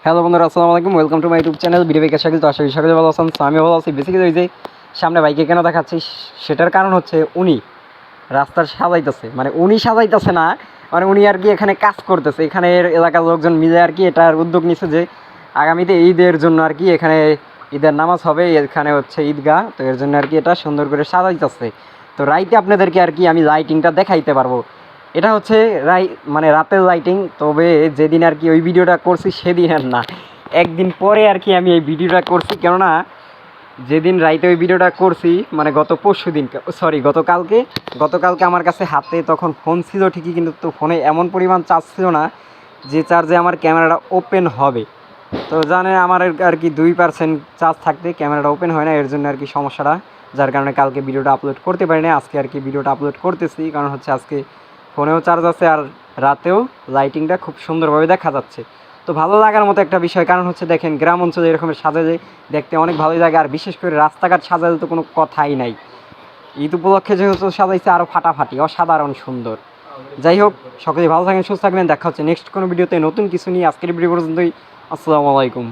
Hello বন্ধুরা, আসসালামু আলাইকুম। Welcome to my YouTube channel video বেকার শাকিল। তো আশা করি সকলে ভালো আছেন। তো আমি ভালো আছি। বেসিক্যালি ওই যে সামনে বাইকে কেন দেখাচ্ছি সেটার কারণ হচ্ছে উনি রাস্তার সাজাইতেছে, মানে উনি সাজাইতেছে না, মানে উনি আর কি এখানে কাজ করতেছে। এখানের এলাকার লোকজন মিলে আর কি এটার উদ্যোগ নিচ্ছে যে আগামীতে ঈদের জন্য আর কি এখানে ঈদের নামাজ হবে, এখানে হচ্ছে ঈদগাহ, তো এর জন্য আর কি এটা সুন্দর করে সাজাইতেছে। তো রাইতে আপনাদেরকে আর কি আমি লাইটিংটা দেখাইতে পারবো। এটা হচ্ছে মানে রাতের লাইটিং। তবে যেদিন আর কি ওই ভিডিওটা করছি সেদিন আর না, একদিন পরে আর কি আমি এই ভিডিওটা করছি। কেননা যেদিন রাইতে ওই ভিডিওটা করছি মানে গতকালকে আমার কাছে হাতে তখন ফোন ছিল ঠিকই, কিন্তু তো ফোনে এমন পরিমাণ চার্জ ছিল না যে চার্জে আমার ক্যামেরাটা ওপেন হবে। তো জানেন আমার আর কি 2% চার্জ থাকতে ক্যামেরাটা ওপেন হয় না, এর জন্য আর কি সমস্যাটা, যার কারণে কালকে ভিডিওটা আপলোড করতে পারি না। আজকে আর কি ভিডিওটা আপলোড করতেছি, কারণ হচ্ছে আজকে ফোনেও চার্জ আছে আর রাতেও লাইটিংটা খুব সুন্দরভাবে দেখা যাচ্ছে। তো ভালো লাগার মতো একটা বিষয়, কারণ হচ্ছে দেখেন গ্রাম অঞ্চলে এরকমের সাজালে দেখতে অনেক ভালোই লাগে, আর বিশেষ করে রাস্তাঘাট সাজালে তো কোনো কথাই নাই। ঈদ উপলক্ষে যেহেতু সাজাইছে আরও ফাটাফাটি, অসাধারণ সুন্দর। যাই হোক, সকলে ভালো থাকেন, সুস্থ থাকবেন। দেখা হচ্ছে নেক্সট কোনো ভিডিওতে নতুন কিছু নিয়ে। আজকের ভিডিও পর্যন্তই। আসসালামু আলাইকুম।